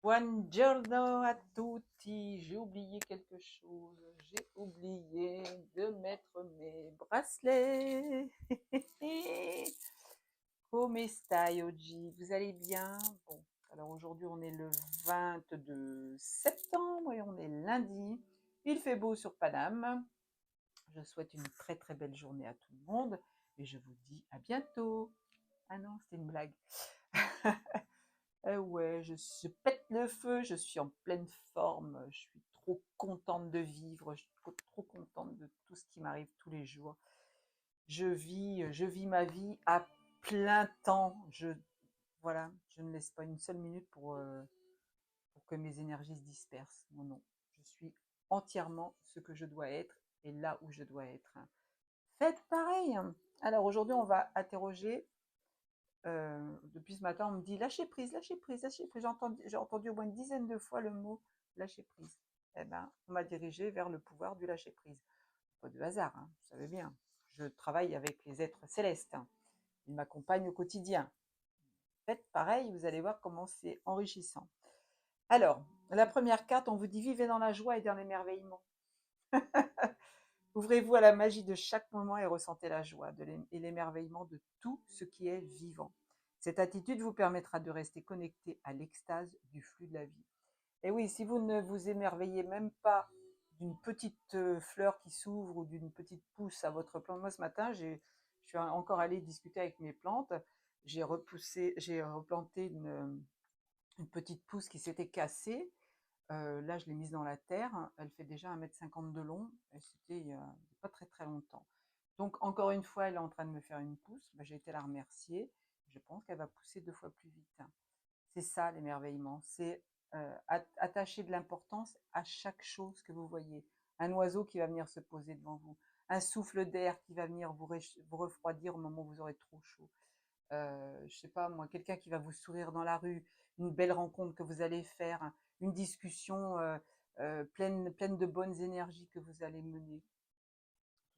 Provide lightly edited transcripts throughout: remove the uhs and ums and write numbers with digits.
Buongiorno a tutti, j'ai oublié quelque chose, j'ai oublié de mettre mes bracelets. Come stai oggi? Vous allez bien? Bon, alors aujourd'hui on est le 22 septembre et on est lundi. Il fait beau sur Paname. Je souhaite une très très belle journée à tout le monde et je vous dis à bientôt. Ah non, c'était une blague. Ouais, je pète le feu, je suis en pleine forme, je suis trop contente de vivre, je suis trop contente de tout ce qui m'arrive tous les jours. Je vis ma vie à plein temps. Voilà, je ne laisse pas une seule minute pour que mes énergies se dispersent. Non, non, je suis entièrement ce que je dois être et là où je dois être. Faites pareil. Alors aujourd'hui, on va interroger depuis ce matin, on me dit lâcher prise, lâcher prise, lâcher prise. J'ai entendu au moins une dizaine de fois le mot lâcher prise. Eh ben, on m'a dirigé vers le pouvoir du lâcher prise. Pas de hasard, hein, vous savez bien. Je travaille avec les êtres célestes. Hein. Ils m'accompagnent au quotidien. Faites pareil, vous allez voir comment c'est enrichissant. Alors, la première carte, on vous dit vivez dans la joie et dans l'émerveillement. Ouvrez-vous à la magie de chaque moment et ressentez la joie et l'émerveillement de tout ce qui est vivant. Cette attitude vous permettra de rester connecté à l'extase du flux de la vie. Et oui, si vous ne vous émerveillez même pas d'une petite fleur qui s'ouvre ou d'une petite pousse à votre plante, moi ce matin, je suis encore allée discuter avec mes plantes, j'ai replanté une petite pousse qui s'était cassée. Là, je l'ai mise dans la terre. Elle fait déjà 1,50 m de long. Et c'était il y a pas très très longtemps. Donc, encore une fois, elle est en train de me faire une pousse. Ben, j'ai été la remercier. Je pense qu'elle va pousser 2 fois plus vite. C'est ça l'émerveillement. C'est attacher de l'importance à chaque chose que vous voyez. Un oiseau qui va venir se poser devant vous. Un souffle d'air qui va venir vous refroidir au moment où vous aurez trop chaud. Je sais pas moi, quelqu'un qui va vous sourire dans la rue, une belle rencontre que vous allez faire, une discussion pleine de bonnes énergies que vous allez mener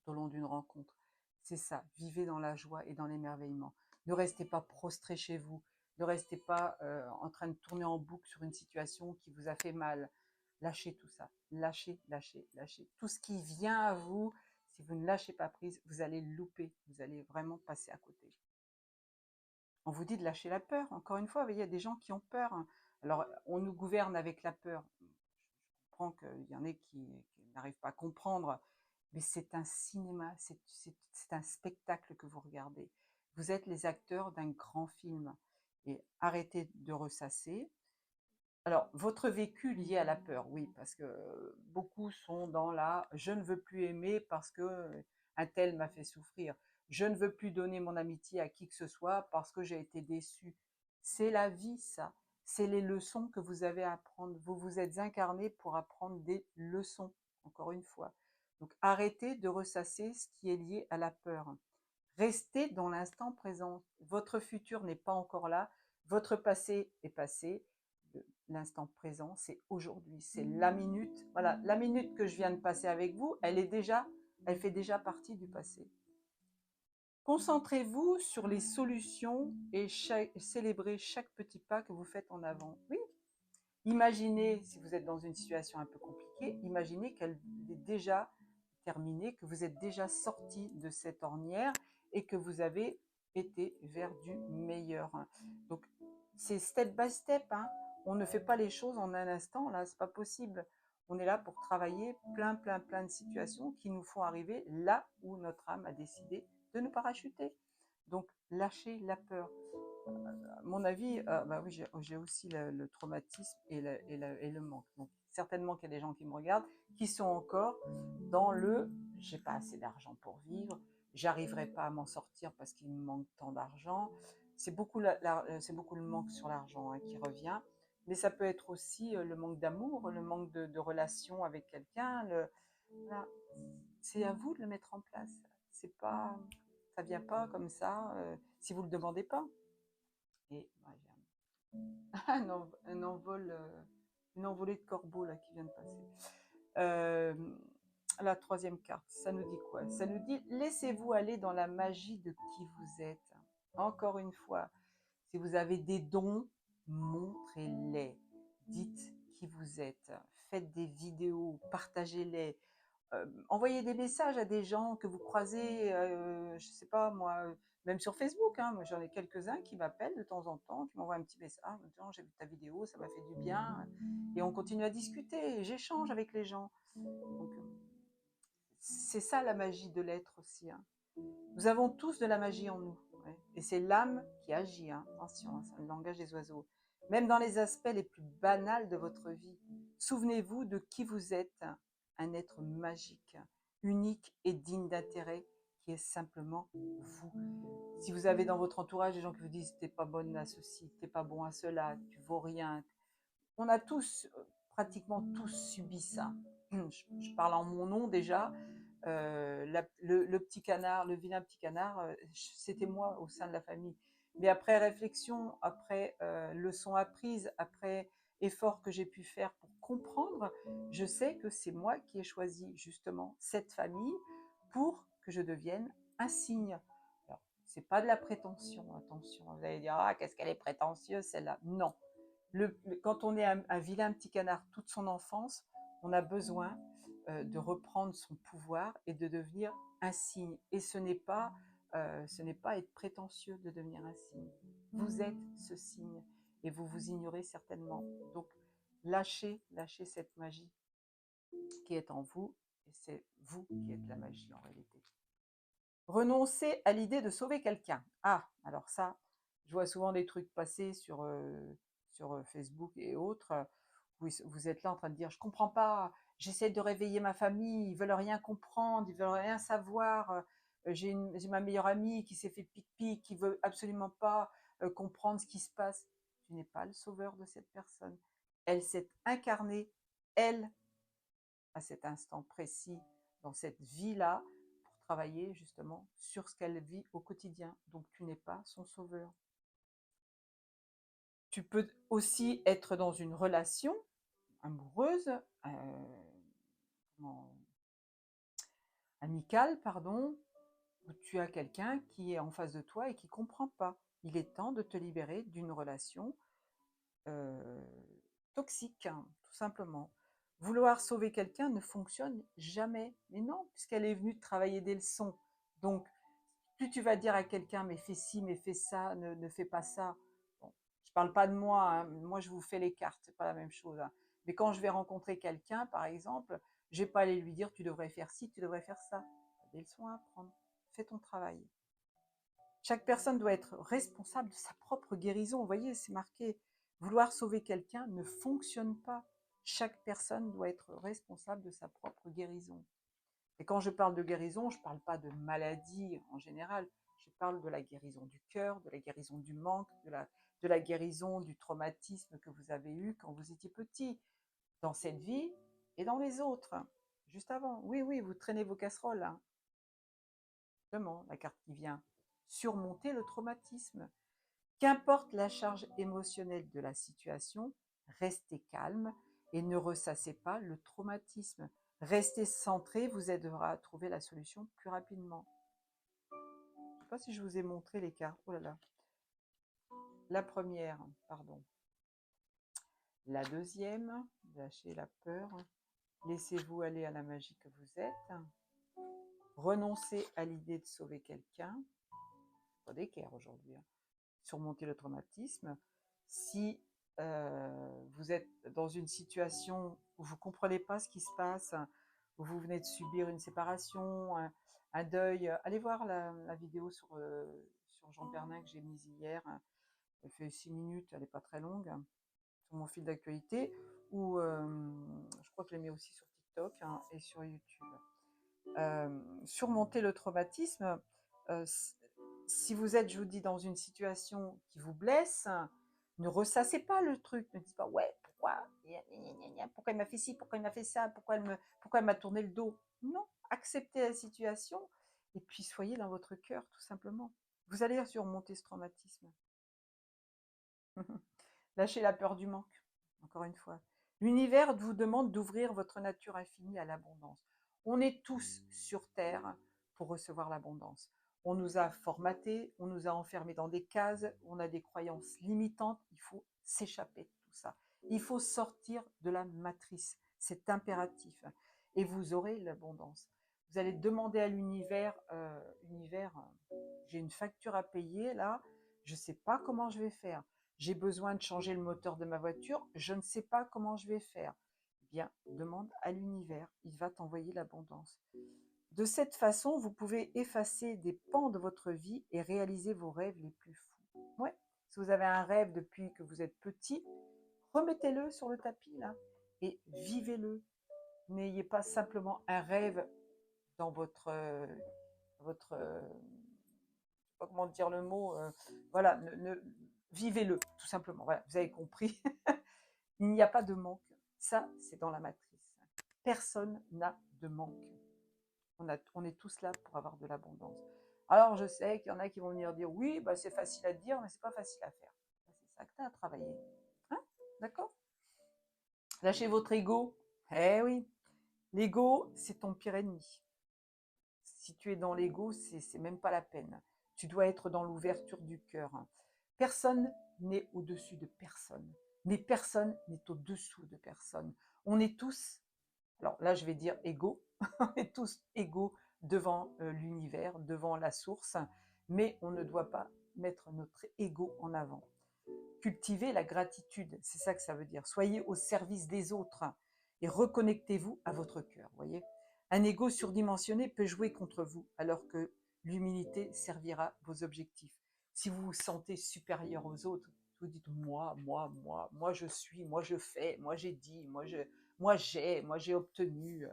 tout au long d'une rencontre. C'est ça, vivez dans la joie et dans l'émerveillement. Ne restez pas prostré chez vous, ne restez pas en train de tourner en boucle sur une situation qui vous a fait mal. Lâchez tout ça, lâchez, lâchez, lâchez. Tout ce qui vient à vous, si vous ne lâchez pas prise, vous allez louper, vous allez vraiment passer à côté. On vous dit de lâcher la peur. Encore une fois, il y a des gens qui ont peur. Alors, on nous gouverne avec la peur. Je comprends qu'il y en ait qui n'arrivent pas à comprendre, mais c'est un cinéma, c'est un spectacle que vous regardez. Vous êtes les acteurs d'un grand film. Et arrêtez de ressasser. Alors, votre vécu lié à la peur, oui, parce que beaucoup sont dans la je ne veux plus aimer parce que un tel m'a fait souffrir. Je ne veux plus donner mon amitié à qui que ce soit parce que j'ai été déçu. C'est la vie, ça. C'est les leçons que vous avez à apprendre. Vous vous êtes incarné pour apprendre des leçons, encore une fois. Donc, arrêtez de ressasser ce qui est lié à la peur. Restez dans l'instant présent. Votre futur n'est pas encore là. Votre passé est passé. L'instant présent, c'est aujourd'hui, c'est la minute. Voilà, la minute que je viens de passer avec vous, elle fait déjà partie du passé. Concentrez-vous sur les solutions et célébrez chaque petit pas que vous faites en avant. Oui, imaginez, si vous êtes dans une situation un peu compliquée, imaginez qu'elle est déjà terminée, que vous êtes déjà sorti de cette ornière et que vous avez été vers du meilleur. Donc, c'est step by step. Hein. On ne fait pas les choses en un instant, là, c'est pas possible. On est là pour travailler plein de situations qui nous font arriver là où notre âme a décidé de nous parachuter. Donc, lâchez la peur. À mon avis, bah oui, j'ai aussi le traumatisme et le manque. Donc, certainement qu'il y a des gens qui me regardent qui sont encore dans le j'ai pas assez d'argent pour vivre, j'arriverai pas à m'en sortir parce qu'il me manque tant d'argent. C'est beaucoup, c'est beaucoup le manque sur l'argent hein, qui revient, mais ça peut être aussi le manque d'amour, le manque de relation avec quelqu'un. Voilà. C'est à vous de le mettre en place. C'est pas, ça vient pas comme ça si vous le demandez pas. Et ouais, un envol, une envolée de corbeaux là qui vient de passer. Euh, la troisième carte, ça nous dit quoi? Ça nous dit laissez-vous aller dans la magie de qui vous êtes. Encore une fois, si vous avez des dons, montrez-les. dites qui vous êtes, faites des vidéos, partagez-les, envoyez des messages à des gens que vous croisez, je sais pas moi, même sur Facebook, hein, moi j'en ai quelques-uns qui m'appellent de temps en temps, qui m'envoient un petit message, en me disant j'ai vu ta vidéo, ça m'a fait du bien, et on continue à discuter, et j'échange avec les gens. Donc c'est ça la magie de l'être aussi, hein. Nous avons tous de la magie en nous, ouais. Et c'est l'âme qui agit, hein. Attention, hein, c'est le langage des oiseaux. Même dans les aspects les plus banals de votre vie, souvenez-vous de qui vous êtes, un être magique, unique et digne d'intérêt, qui est simplement vous. Si vous avez dans votre entourage des gens qui vous disent t'es pas bonne à ceci, t'es pas bon à cela, tu vaux rien, on a tous, pratiquement tous subi ça. Je parle en mon nom déjà. Le petit canard, le vilain petit canard, c'était moi au sein de la famille. Mais après réflexion, après leçon apprise, après effort que j'ai pu faire pour comprendre, je sais que c'est moi qui ai choisi justement cette famille pour que je devienne un cygne. Alors, c'est pas de la prétention, attention. Vous allez dire, ah, qu'est-ce qu'elle est prétentieuse celle-là. Non, quand on est un vilain petit canard toute son enfance, on a besoin de reprendre son pouvoir et de devenir un cygne. Et ce n'est pas être prétentieux de devenir un cygne. Vous êtes ce cygne et vous vous ignorez certainement. Donc lâchez cette magie qui est en vous et c'est vous qui êtes la magie en réalité. Renoncer à l'idée de sauver quelqu'un. Ah, alors ça, je vois souvent des trucs passer sur Facebook et autres, où vous êtes là en train de dire, je comprends pas, j'essaie de réveiller ma famille, ils veulent rien comprendre, ils veulent rien savoir, j'ai ma meilleure amie qui s'est fait pic-pic, qui veut absolument pas comprendre ce qui se passe. Tu n'es pas le sauveur de cette personne. Elle s'est incarnée, elle, à cet instant précis, dans cette vie-là, pour travailler justement sur ce qu'elle vit au quotidien. Donc tu n'es pas son sauveur. Tu peux aussi être dans une relation amoureuse, amicale, pardon, où tu as quelqu'un qui est en face de toi et qui ne comprend pas. Il est temps de te libérer d'une relation euh, toxique, hein, tout simplement. Vouloir sauver quelqu'un ne fonctionne jamais. Mais non, puisqu'elle est venue te travailler des leçons. Donc, plus tu vas dire à quelqu'un, mais fais ci, mais fais ça, ne fais pas ça. Bon, je parle pas de moi, hein, moi je vous fais les cartes, c'est pas la même chose, hein. Mais quand je vais rencontrer quelqu'un, par exemple, je vais pas aller lui dire, tu devrais faire ci, tu devrais faire ça. Tu as des leçons à apprendre. Fais ton travail. Chaque personne doit être responsable de sa propre guérison. Vous voyez, c'est marqué. Vouloir sauver quelqu'un ne fonctionne pas. Chaque personne doit être responsable de sa propre guérison. Et quand je parle de guérison, je ne parle pas de maladie en général. Je parle de la guérison du cœur, de la guérison du manque, de la guérison du traumatisme que vous avez eu quand vous étiez petit, dans cette vie et dans les autres. Juste avant. Oui, oui, vous traînez vos casseroles, hein. Justement, la carte qui vient. Surmonter le traumatisme. Qu'importe la charge émotionnelle de la situation, restez calme et ne ressassez pas le traumatisme. Rester centré vous aidera à trouver la solution plus rapidement. Je ne sais pas si je vous ai montré les cartes. Oh là là. La première, pardon. La deuxième, lâchez la peur. Laissez-vous aller à la magie que vous êtes. Renoncez à l'idée de sauver quelqu'un. Pas d'équerre aujourd'hui, hein. Surmonter le traumatisme. Si vous êtes dans une situation où vous ne comprenez pas ce qui se passe, où vous venez de subir une séparation, un deuil, allez voir la vidéo sur Jean Pernin que j'ai mise hier. Elle fait 6 minutes, elle n'est pas très longue, sur mon fil d'actualité, ou je crois que je l'ai mis aussi sur TikTok, hein, et sur YouTube. Surmonter le traumatisme, si vous êtes, je vous dis, dans une situation qui vous blesse, ne ressassez pas le truc. Ne dites pas, ouais, pourquoi il m'a fait ci, pourquoi il m'a fait ça, pourquoi elle m'a tourné le dos. Non, acceptez la situation et puis soyez dans votre cœur, tout simplement. Vous allez surmonter ce traumatisme. Lâchez la peur du manque, encore une fois. L'univers vous demande d'ouvrir votre nature infinie à l'abondance. On est tous sur Terre pour recevoir l'abondance. On nous a formatés, on nous a enfermés dans des cases, on a des croyances limitantes, il faut s'échapper de tout ça. Il faut sortir de la matrice. C'est impératif. Et vous aurez l'abondance. Vous allez demander à l'univers, j'ai une facture à payer là, je ne sais pas comment je vais faire. J'ai besoin de changer le moteur de ma voiture, je ne sais pas comment je vais faire. Eh bien, demande à l'univers, il va t'envoyer l'abondance. De cette façon, vous pouvez effacer des pans de votre vie et réaliser vos rêves les plus fous. Ouais. Si vous avez un rêve depuis que vous êtes petit, remettez-le sur le tapis là et vivez-le. N'ayez pas simplement un rêve dans je sais pas comment dire le mot, voilà, vivez-le tout simplement. Voilà, vous avez compris. Il n'y a pas de manque. Ça, c'est dans la matrice. Personne n'a de manque. On est tous là pour avoir de l'abondance. Alors, je sais qu'il y en a qui vont venir dire oui, bah, c'est facile à dire, mais c'est pas facile à faire. C'est ça que tu as à travailler. Hein? D'accord? Lâchez votre ego. Eh oui, l'ego, c'est ton pire ennemi. Si tu es dans l'ego, c'est même pas la peine. Tu dois être dans l'ouverture du cœur. Personne n'est au-dessus de personne, mais personne n'est au-dessous de personne. On est tous, alors là je vais dire égaux, on est tous égaux devant l'univers, devant la source, mais on ne doit pas mettre notre ego en avant. Cultivez la gratitude, c'est ça que ça veut dire. Soyez au service des autres et reconnectez-vous à votre cœur, voyez. Un ego surdimensionné peut jouer contre vous, alors que l'humilité servira vos objectifs. Si vous vous sentez supérieur aux autres, vous dites moi je suis, moi je fais, moi j'ai dit, moi j'ai obtenu.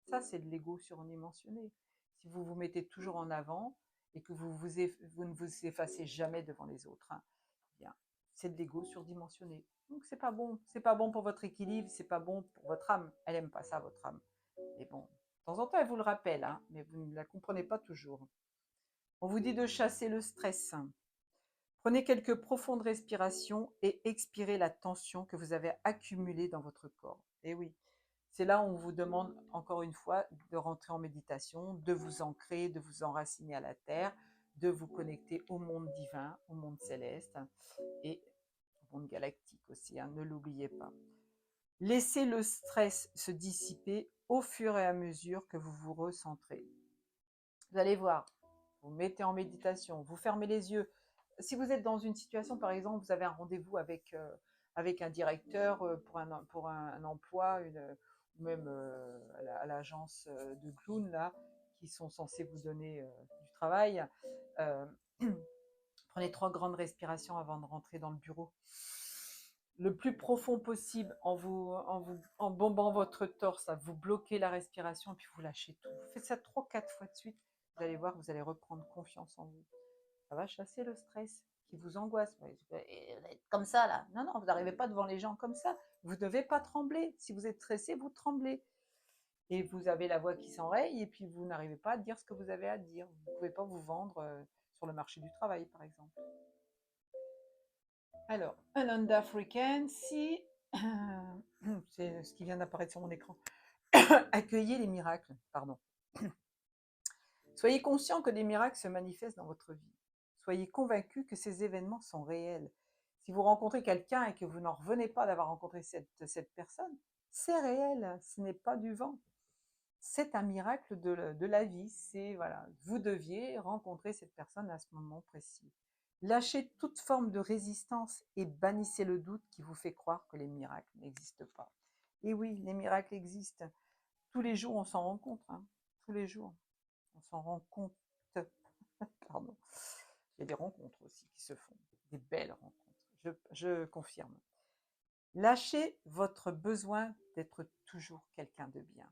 Ça, c'est de l'ego surdimensionné. Si vous vous mettez toujours en avant et que vous ne vous effacez jamais devant les autres, hein, bien, c'est de l'ego surdimensionné. Donc c'est pas bon pour votre équilibre, c'est pas bon pour votre âme. Elle aime pas ça, votre âme. Mais bon, de temps en temps, elle vous le rappelle, hein, mais vous ne la comprenez pas toujours. On vous dit de chasser le stress. Prenez quelques profondes respirations et expirez la tension que vous avez accumulée dans votre corps. Et oui, c'est là où on vous demande encore une fois de rentrer en méditation, de vous ancrer, de vous enraciner à la terre, de vous connecter au monde divin, au monde céleste et au monde galactique aussi, hein, ne l'oubliez pas. Laissez le stress se dissiper au fur et à mesure que vous vous recentrez. Vous allez voir, vous mettez en méditation, vous fermez les yeux. Si vous êtes dans une situation, par exemple, vous avez un rendez-vous avec un directeur pour un emploi, ou même à l'agence de clown, là, qui sont censés vous donner du travail, euh, prenez 3 grandes respirations avant de rentrer dans le bureau. Le plus profond possible en bombant votre torse, vous bloquez la respiration, puis vous lâchez tout. Vous faites ça 3-4 fois de suite. Vous allez voir, vous allez reprendre confiance en vous. Ça va chasser le stress qui vous angoisse. Vous êtes comme ça là. Non, non, vous n'arrivez pas devant les gens comme ça. Vous ne devez pas trembler. Si vous êtes stressé, vous tremblez. Et vous avez la voix qui s'enraye et puis vous n'arrivez pas à dire ce que vous avez à dire. Vous ne pouvez pas vous vendre sur le marché du travail, par exemple. Alors, Ananda Frequency, c'est ce qui vient d'apparaître sur mon écran. Accueillez les miracles, pardon. Soyez conscient que des miracles se manifestent dans votre vie. Soyez convaincu que ces événements sont réels. Si vous rencontrez quelqu'un et que vous n'en revenez pas d'avoir rencontré cette personne, c'est réel, ce n'est pas du vent. C'est un miracle de la vie. C'est voilà, vous deviez rencontrer cette personne à ce moment précis. Lâchez toute forme de résistance et bannissez le doute qui vous fait croire que les miracles n'existent pas. Et oui, les miracles existent. Tous les jours, on s'en rend compte. Hein. Tous les jours, on s'en rend compte. Pardon. Il y a des rencontres aussi qui se font, des belles rencontres. Je confirme. Lâchez votre besoin d'être toujours quelqu'un de bien.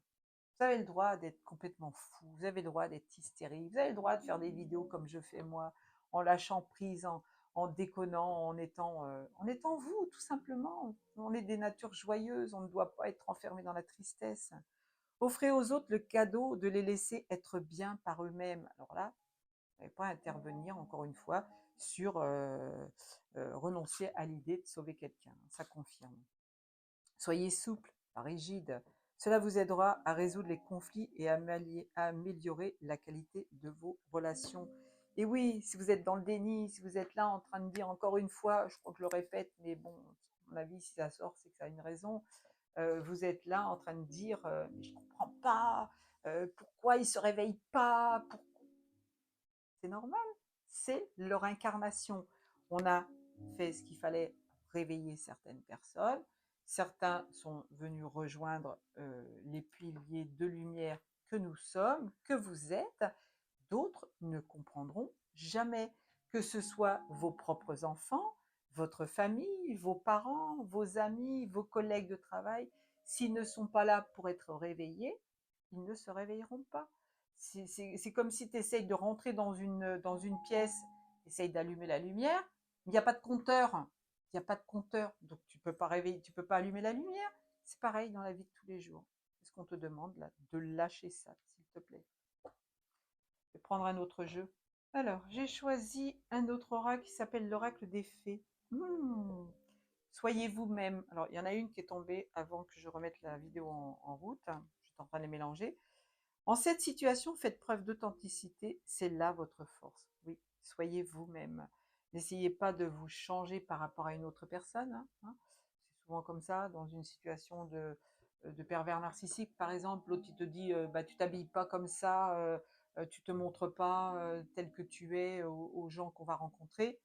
Vous avez le droit d'être complètement fou, vous avez le droit d'être hystérique, vous avez le droit de faire des vidéos comme je fais moi, en lâchant prise, en déconnant, en étant vous, tout simplement. On est des natures joyeuses, on ne doit pas être enfermé dans la tristesse. Offrez aux autres le cadeau de les laisser être bien par eux-mêmes. Alors là, vous n'allez pas intervenir, encore une fois, sur renoncer à l'idée de sauver quelqu'un. Ça confirme. Soyez souple, pas rigide. Cela vous aidera à résoudre les conflits et à améliorer la qualité de vos relations. Et oui, si vous êtes dans le déni, si vous êtes là en train de dire encore une fois, je crois que je le répète, mais bon, mon avis, si ça sort, c'est que ça a une raison. Vous êtes là en train de dire, mais je comprends pas, pourquoi ils se réveillent pas, c'est normal, c'est leur incarnation. On a fait ce qu'il fallait pour réveiller certaines personnes. Certains sont venus rejoindre les piliers de lumière que nous sommes, que vous êtes. D'autres ne comprendront jamais, que ce soit vos propres enfants, votre famille, vos parents, vos amis, vos collègues de travail. S'ils ne sont pas là pour être réveillés, ils ne se réveilleront pas. C'est comme si tu essayes de rentrer dans une pièce, tu essayes d'allumer la lumière, il n'y a pas de compteur. Il n'y a pas de compteur, donc tu ne peux pas réveiller, tu peux pas allumer la lumière. C'est pareil dans la vie de tous les jours. Est-ce qu'on te demande là de lâcher ça, s'il te plaît? Je vais prendre un autre jeu. Alors, j'ai choisi un autre oracle qui s'appelle l'oracle des fées. Soyez vous-même. Alors, il y en a une qui est tombée avant que je remette la vidéo en route. J'étais en train de les mélanger. En cette situation, faites preuve d'authenticité, c'est là votre force. Oui, soyez vous-même. N'essayez pas de vous changer par rapport à une autre personne. C'est souvent comme ça, dans une situation de pervers narcissique, par exemple. L'autre, il te dit, bah, tu t'habilles pas comme ça, tu te montres pas tel que tu es aux gens qu'on va rencontrer.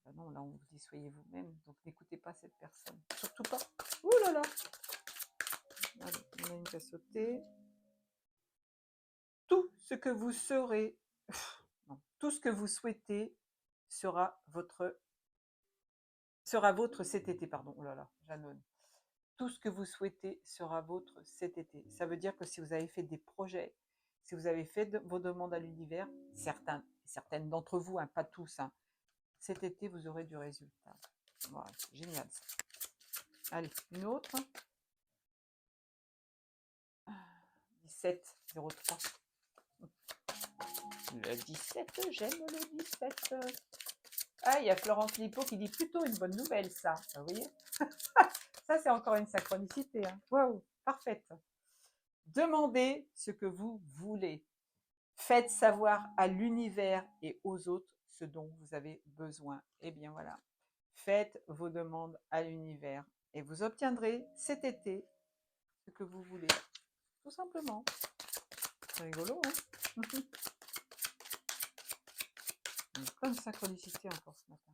Ben non, là, on vous dit, soyez vous-même. Donc, n'écoutez pas cette personne. Surtout pas. Ouh là là. Allez, il y en a une qui a sauté. Tout ce que vous serez, non, tout ce que vous souhaitez sera votre cet été, pardon. Oh là là, j'annonce. Tout ce que vous souhaitez sera vôtre cet été. Ça veut dire que si vous avez fait des projets, si vous avez fait vos demandes à l'univers, certaines d'entre vous, hein, pas tous, hein, cet été, vous aurez du résultat. Voilà, c'est génial ça. Allez, une autre. 1703. Le 17, j'aime le 17. Ah, il y a Florent Philippot qui dit plutôt une bonne nouvelle, ça. Vous voyez? Ça, c'est encore une synchronicité. Hein. Waouh, parfaite. Demandez ce que vous voulez. Faites savoir à l'univers et aux autres ce dont vous avez besoin. Et bien voilà. Faites vos demandes à l'univers et vous obtiendrez cet été ce que vous voulez. Tout simplement. C'est rigolo, hein? Plein de synchronicité encore ce matin.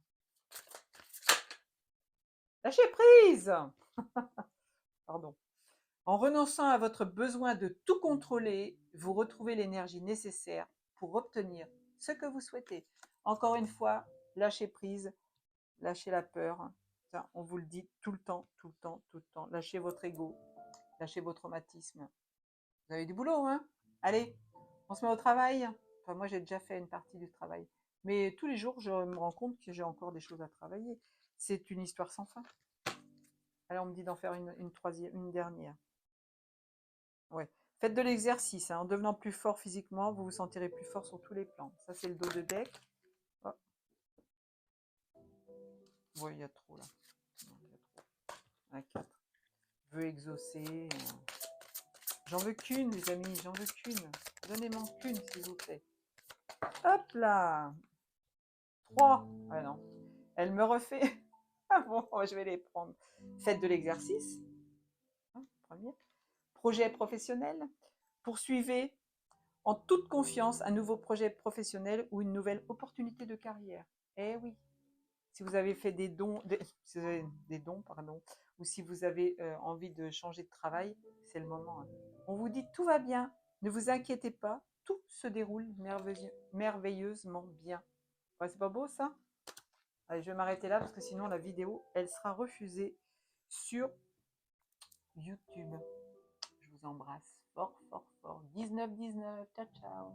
Lâchez prise. Pardon. En renonçant à votre besoin de tout contrôler, vous retrouvez l'énergie nécessaire pour obtenir ce que vous souhaitez. Encore une fois, lâchez prise, lâchez la peur. Ça, on vous le dit tout le temps, tout le temps, tout le temps. Lâchez votre ego, lâchez vos traumatismes. Vous avez du boulot, hein? Allez, on se met au travail. Enfin, moi, j'ai déjà fait une partie du travail. Mais tous les jours, je me rends compte que j'ai encore des choses à travailler. C'est une histoire sans fin. Allez, on me dit d'en faire une dernière. Ouais. Faites de l'exercice. Hein. En devenant plus fort physiquement, vous vous sentirez plus fort sur tous les plans. Ça, c'est le dos de deck. Oh. Oui, il y a trop là. Non, il y a trop. Un 4. Veux exaucer. J'en veux qu'une, les amis. J'en veux qu'une. Donnez-moi qu'une, s'il vous plaît. Hop là. 3. Ah non. Elle me refait. Ah bon, je vais les prendre. Faites de l'exercice. Premier. Projet professionnel. Poursuivez en toute confiance un nouveau projet professionnel ou une nouvelle opportunité de carrière. Eh oui, si vous avez fait des dons, pardon, ou si vous avez envie de changer de travail, c'est le moment. Hein. On vous dit tout va bien, ne vous inquiétez pas, tout se déroule merveilleusement bien. Ouais, c'est pas beau ça? Allez, je vais m'arrêter là parce que sinon la vidéo, elle sera refusée sur YouTube. Je vous embrasse fort, fort, fort. 19-19, ciao, ciao.